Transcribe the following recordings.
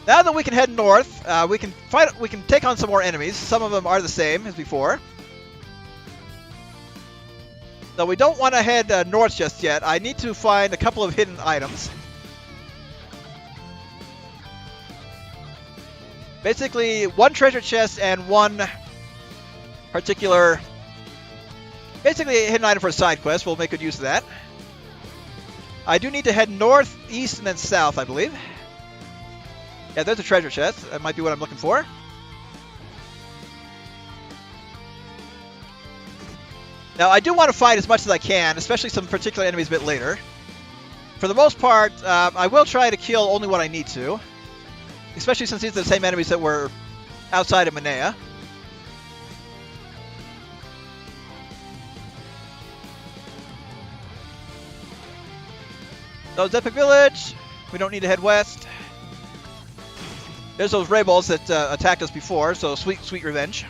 Now that we can head north, we can fight. We can take on some more enemies. Some of them are the same as before. So we don't want to head north just yet. I need to find a couple of hidden items. Basically, one treasure chest and one particular... Basically, a hidden item for a side quest. We'll make good use of that. I do need to head north, east, and then south, I believe. Yeah, there's a treasure chest. That might be what I'm looking for. Now, I do want to fight as much as I can, especially some particular enemies a bit later. For the most part, I will try to kill only what I need to. Especially since these are the same enemies that were outside of Manea. So, Zepik Village. We don't need to head west. There's those rebels that attacked us before, so sweet, sweet revenge.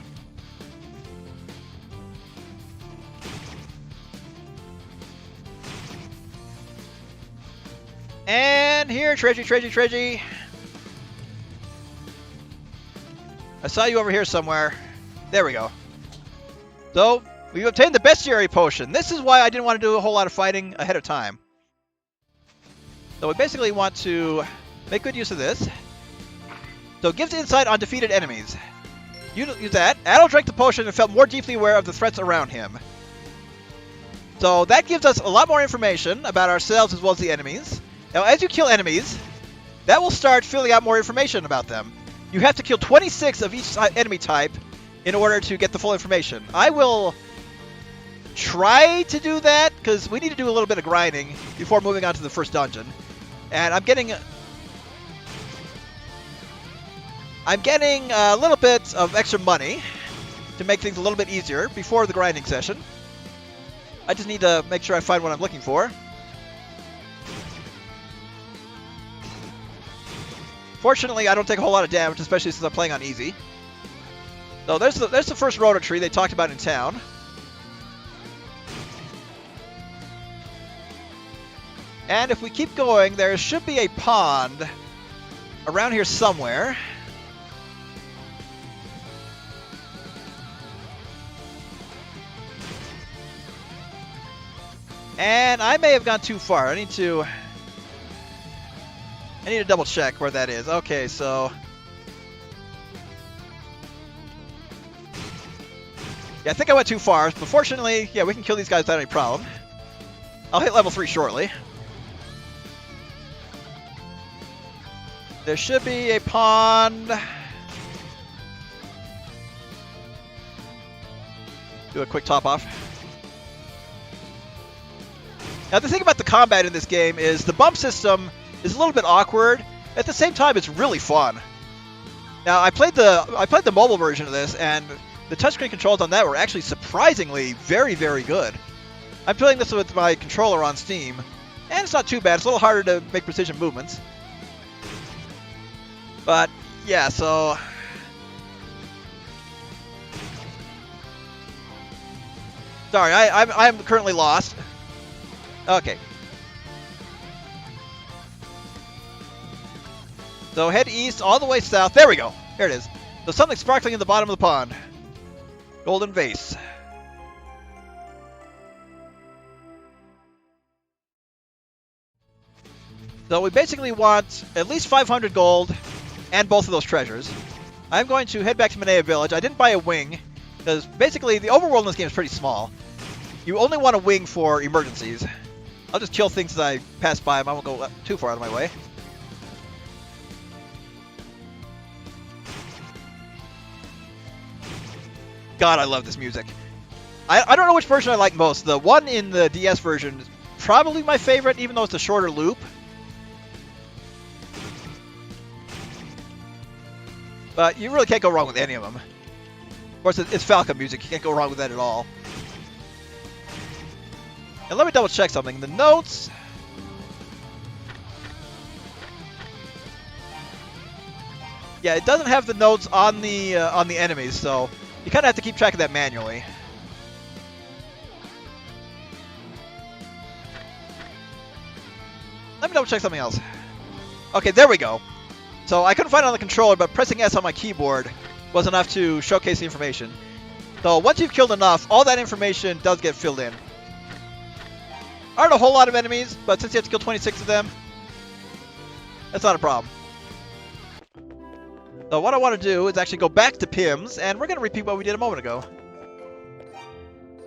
And here, Treasure. I saw you over here somewhere. There we go. So, we've obtained the Bestiary Potion. This is why I didn't want to do a whole lot of fighting ahead of time. So we basically want to make good use of this. So it gives insight on defeated enemies. Use that. Adol drank the potion and felt more deeply aware of the threats around him. So that gives us a lot more information about ourselves as well as the enemies. Now, as you kill enemies, that will start filling out more information about them. You have to kill 26 of each enemy type in order to get the full information. I will try to do that because we need to do a little bit of grinding before moving on to the first dungeon. And I'm getting a little bit of extra money to make things a little bit easier before the grinding session. I just need to make sure I find what I'm looking for. Fortunately, I don't take a whole lot of damage, especially since I'm playing on easy. So there's the first Rhoda tree they talked about in town. And if we keep going, there should be a pond around here somewhere. And I may have gone too far. I need to double check where that is. Okay, so yeah, I think I went too far. But fortunately, yeah, we can kill these guys without any problem. I'll hit level 3 shortly. There should be a pond. Do a quick top off. Now the thing about the combat in this game is the bump system is a little bit awkward. At the same time, it's really fun. Now I played the mobile version of this, and the touchscreen controls on that were actually surprisingly very, very good. I'm playing this with my controller on Steam, and it's not too bad. It's a little harder to make precision movements. But yeah, so sorry, I'm currently lost. Okay. So head east all the way south. There we go. There it is. So something sparkling in the bottom of the pond. Golden vase. So we basically want at least 500 gold and both of those treasures. I'm going to head back to Manea Village. I didn't buy a wing because basically the overworld in this game is pretty small. You only want a wing for emergencies. I'll just kill things as I pass by them. I won't go too far out of my way. God, I love this music. I don't know which version I like most. The one in the DS version is probably my favorite, even though it's a shorter loop. But you really can't go wrong with any of them. Of course, it's Falcon music. You can't go wrong with that at all. And let me double check something. The notes. Yeah, it doesn't have the notes on the enemies, so you kind of have to keep track of that manually. Let me double check something else. Okay, there we go. So I couldn't find it on the controller, but pressing S on my keyboard was enough to showcase the information. So once you've killed enough, all that information does get filled in. Aren't a whole lot of enemies, but since you have to kill 26 of them, that's not a problem. So what I want to do is actually go back to Pim's, and we're going to repeat what we did a moment ago.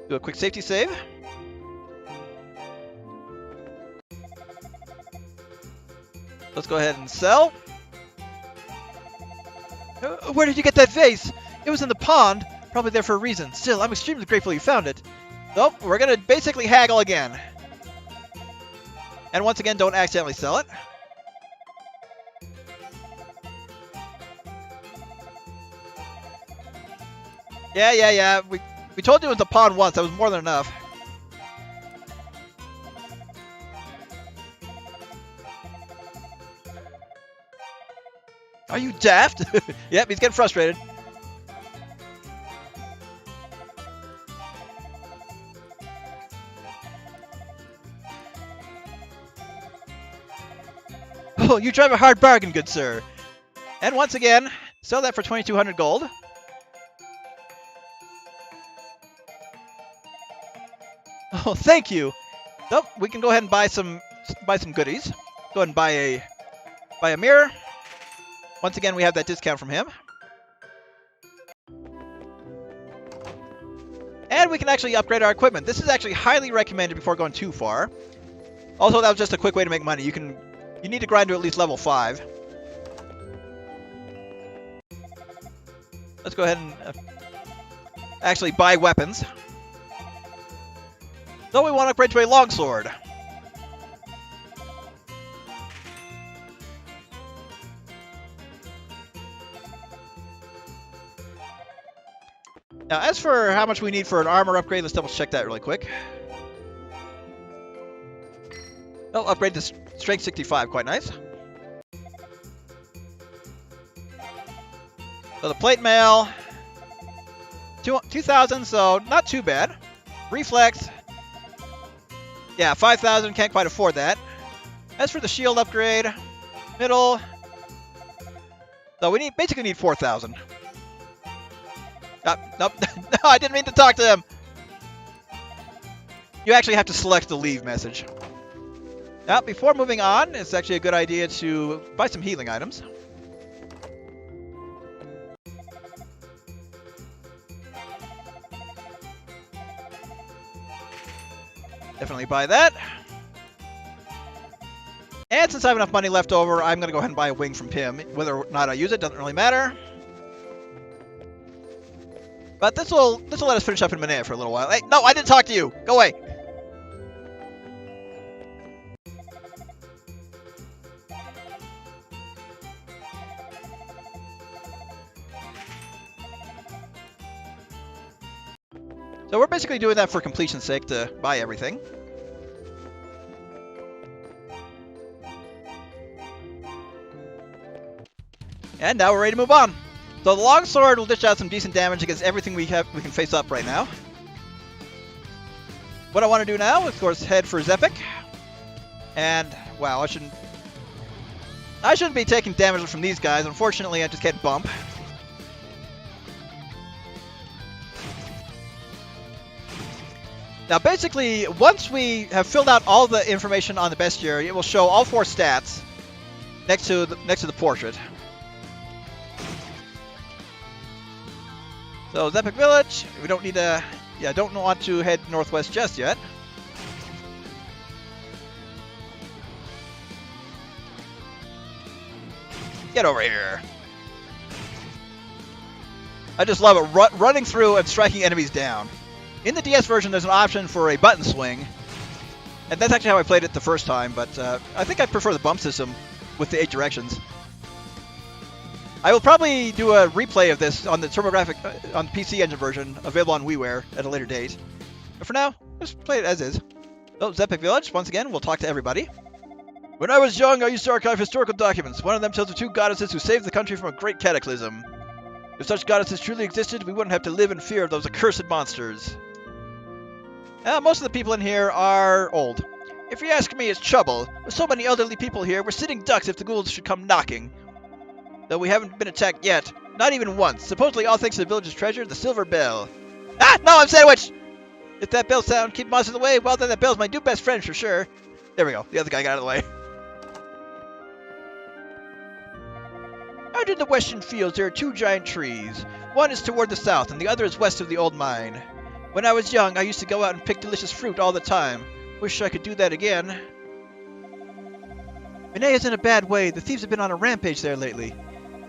Do a quick safety save. Let's go ahead and sell. Where did you get that vase? It was in the pond. Probably there for a reason. Still, I'm extremely grateful you found it. So, we're going to basically haggle again. And once again, don't accidentally sell it. Yeah. We told you it was a pond once. That was more than enough. Are you daft? Yep, he's getting frustrated. Oh, you drive a hard bargain, good sir. And once again, sell that for 2,200 gold. Oh, thank you. So we can go ahead and buy some goodies. Go ahead and buy a mirror. Once again, we have that discount from him. And we can actually upgrade our equipment. This is actually highly recommended before going too far. Also, that was just a quick way to make money. You need to grind to at least level 5. Let's go ahead and actually buy weapons. So we want to upgrade to a longsword. Now, as for how much we need for an armor upgrade, let's double check that really quick. Oh, upgrade to strength 65, quite nice. So the plate mail, 2,000, so not too bad. Reflex, yeah, 5,000, can't quite afford that. As for the shield upgrade, middle, so we basically need 4,000. Nope. No, I didn't mean to talk to him. You actually have to select the leave message. Now, before moving on, it's actually a good idea to buy some healing items. Definitely buy that. And since I have enough money left over, I'm going to go ahead and buy a wing from Pim. Whether or not I use it doesn't really matter. But this will let us finish up in Manea for a little while. Hey, no, I didn't talk to you. Go away. So we're basically doing that for completion's sake to buy everything. And now we're ready to move on. So the longsword will dish out some decent damage against everything we can face up right now. What I want to do now is, of course, head for Zepik. And wow, I shouldn't be taking damage from these guys. Unfortunately, I just can't bump. Now, basically, once we have filled out all the information on the bestiary, it will show all 4 stats next to the portrait. So, Zepik Village, we don't need to... Yeah, don't want to head northwest just yet. Get over here. I just love it, running through and striking enemies down. In the DS version, there's an option for a button swing. And that's actually how I played it the first time, but I think I prefer the bump system with the 8 directions. I will probably do a replay of this on the TurboGrafx, on the PC Engine version, available on WiiWare at a later date. But for now, let's play it as is. So, Zepik Village, once again, we'll talk to everybody. When I was young, I used to archive historical documents. One of them tells of 2 goddesses who saved the country from a great cataclysm. If such goddesses truly existed, we wouldn't have to live in fear of those accursed monsters. Most of the people in here are old. If you ask me, it's trouble. With so many elderly people here, we're sitting ducks if the ghouls should come knocking. Though we haven't been attacked yet. Not even once. Supposedly all thanks to the village's treasure, the silver bell. Ah! No, I'm sandwiched! If that bell sound keep monsters away, well then that bell's my new best friend for sure. There we go. The other guy got out of the way. Out in the western fields there are two giant trees. One is toward the south and the other is west of the old mine. When I was young, I used to go out and pick delicious fruit all the time. Wish I could do that again. Renee is in a bad way. The thieves have been on a rampage there lately.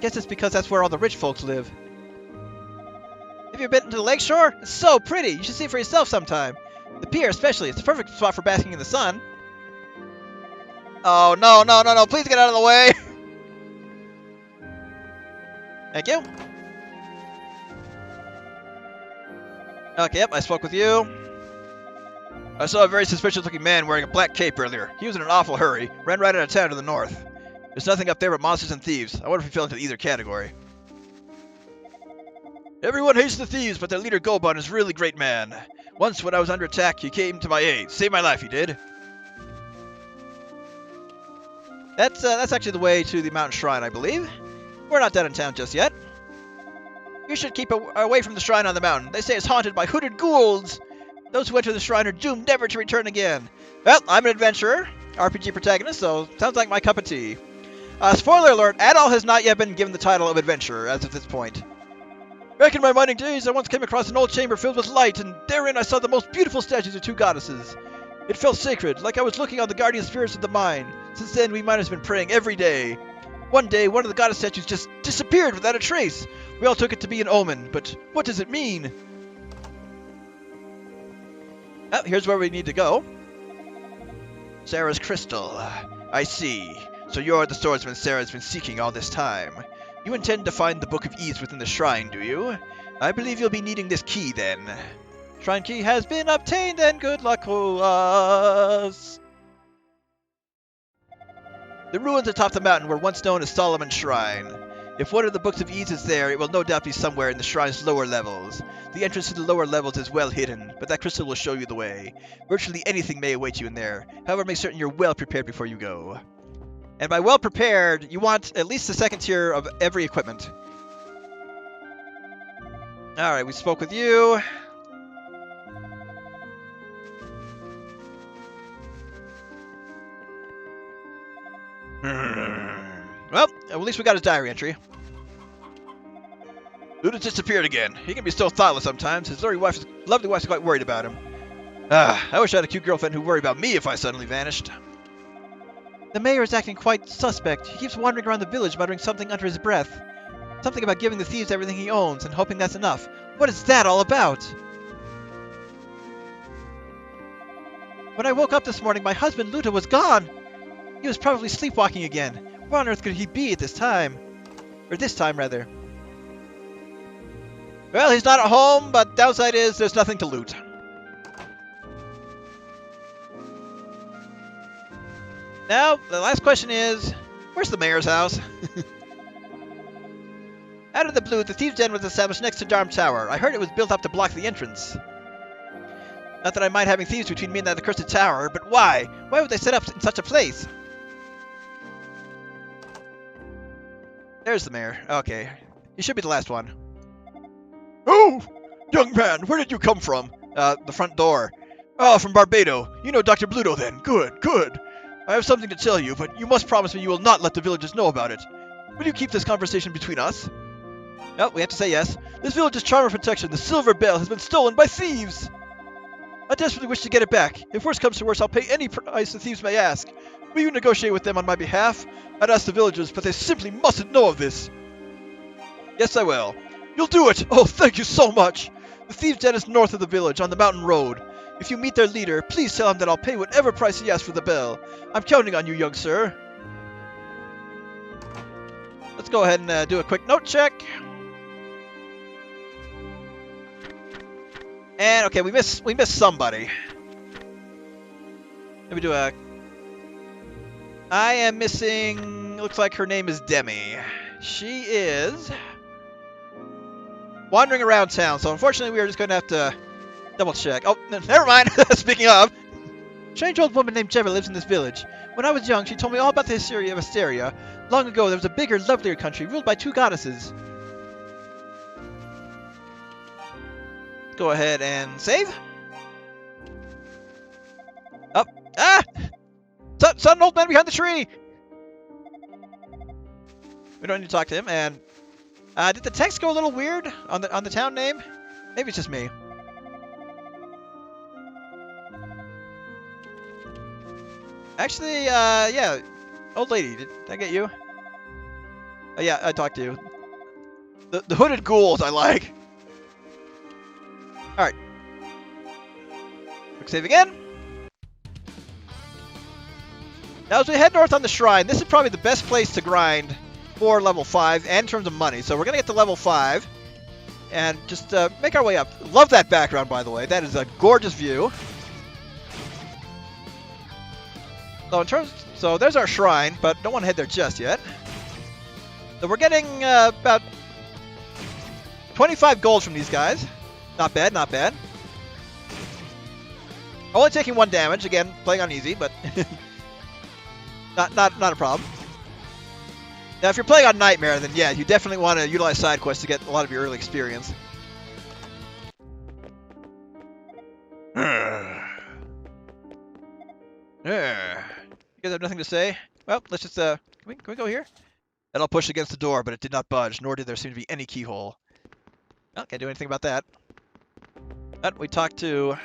Guess it's because that's where all the rich folks live. Have you been to the lakeshore? It's so pretty. You should see it for yourself sometime. The pier especially. It's the perfect spot for basking in the sun. Oh, no, no, no, no. Please get out of the way. Thank you. Okay, yep, I spoke with you. I saw a very suspicious-looking man wearing a black cape earlier. He was in an awful hurry. Ran right out of town to the north. There's nothing up there but monsters and thieves. I wonder if he fell into either category. Everyone hates the thieves, but their leader Goban is a really great man. Once when I was under attack, he came to my aid. Saved my life, he did. That's actually the way to the mountain shrine, I believe. We're not done in town just yet. You should keep away from the shrine on the mountain. They say it's haunted by hooded ghouls. Those who enter the shrine are doomed never to return again. Well, I'm an adventurer, RPG protagonist, so sounds like my cup of tea. Spoiler alert, Adol has not yet been given the title of adventurer as of this point. Back in my mining days, I once came across an old chamber filled with light, and therein I saw the most beautiful statues of two goddesses. It felt sacred, like I was looking on the guardian spirits of the mine. Since then, we miners have been praying every day. One day, one of the goddess statues just disappeared without a trace. We all took it to be an omen, but what does it mean? Oh, here's where we need to go. Sarah's crystal. I see. So you're the swordsman Sarah's been seeking all this time. You intend to find the Book of Ease within the shrine, do you? I believe you'll be needing this key then. Shrine key has been obtained, and good luck to us. The ruins atop the mountain were once known as Solomon's Shrine. If one of the Books of Ease is there, it will no doubt be somewhere in the shrine's lower levels. The entrance to the lower levels is well hidden, but that crystal will show you the way. Virtually anything may await you in there. However, make certain you're well prepared before you go. And by well prepared, you want at least the second tier of every equipment. Alright, we spoke with you. Well, at least we got his diary entry. Luda disappeared again. He can be so thoughtless sometimes. His lovely wife is quite worried about him. I wish I had a cute girlfriend who'd worry about me if I suddenly vanished. The mayor is acting quite suspect. He keeps wandering around the village muttering something under his breath. Something about giving the thieves everything he owns and hoping that's enough. What is that all about? When I woke up this morning, my husband Luda was gone. He was probably sleepwalking again. Where on earth could he be at this time? Or this time, rather. Well, he's not at home, but downside is there's nothing to loot. Now, the last question is, where's the mayor's house? Out of the blue, the thieves' den was established next to Darm Tower. I heard it was built up to block the entrance. Not that I mind having thieves between me and that accursed tower, but why? Why would they set up in such a place? There's the mayor. Okay. He should be the last one. Oh! Young man, where did you come from? The front door. Oh, from Barbado. You know Dr. Bluto then. Good, good. I have something to tell you, but you must promise me you will not let the villagers know about it. Will you keep this conversation between us? No, we have to say yes. This village's charm of protection, the silver bell, has been stolen by thieves. I desperately wish to get it back. If worse comes to worse, I'll pay any price the thieves may ask. Will you negotiate with them on my behalf? I'd ask the villagers, but they simply mustn't know of this. Yes, I will. You'll do it! Oh, thank you so much! The thieves' den is north of the village, on the mountain road. If you meet their leader, please tell him that I'll pay whatever price he asks for the bell. I'm counting on you, young sir. Let's go ahead and do a quick note check. And okay, we missed somebody. Let me do a. I am missing. Looks like her name is Demi. She is wandering around town. So unfortunately, we are just going to have to double check. Oh, never mind. Speaking of, a strange old woman named Jeva lives in this village. When I was young, she told me all about the history of Asteria. Long ago, there was a bigger, lovelier country ruled by 2 goddesses. Go ahead and save. Up. Ah! Son, old man behind the tree! We don't need to talk to him. And did the text go a little weird on the town name? Maybe it's just me. Actually, yeah. Old lady, did I get you? Yeah, I talked to you. The hooded ghouls I like. Alright. Quick save again. Now as we head north on the shrine, this is probably the best place to grind for level 5 and in terms of money. So we're going to get to level 5 and just make our way up. Love that background, by the way. That is a gorgeous view. So there's our shrine, but don't want to head there just yet. So we're getting about 25 gold from these guys. Not bad, not bad. Only taking 1 damage. Again, playing on easy, but not a problem. Now, if you're playing on Nightmare, then yeah, you definitely want to utilize side quests to get a lot of your early experience. You guys have nothing to say? Well, let's just can we go here? And I'll push against the door, but it did not budge, nor did there seem to be any keyhole. Well, can't do anything about that. But we talked to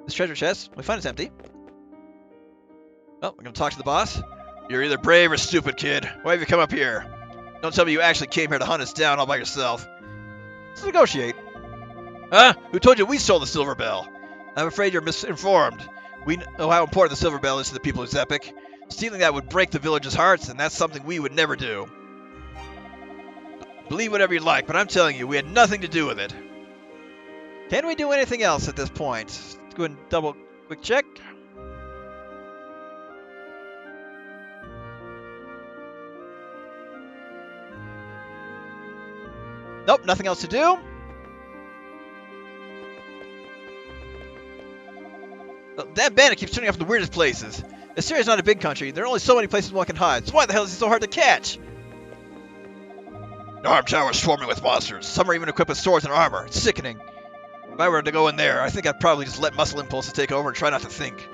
this treasure chest. We find it's empty. Well, we're gonna talk to the boss. You're either brave or stupid, kid. Why have you come up here? Don't tell me you actually came here to hunt us down all by yourself. Let's negotiate. Huh? Who told you we stole the silver bell? I'm afraid you're misinformed. We know how important the silver bell is to the people of Zepik. Stealing that would break the village's hearts, and that's something we would never do. Believe whatever you like, but I'm telling you, we had nothing to do with it. Can we do anything else at this point? Let's go ahead and double quick check. Nope, nothing else to do. That bandit keeps turning up in the weirdest places. Asteria's not a big country. There are only so many places one can hide. So why the hell is he so hard to catch? The armed tower is swarming with monsters. Some are even equipped with swords and armor. It's sickening. If I were to go in there, I think I'd probably just let muscle impulses take over and try not to think.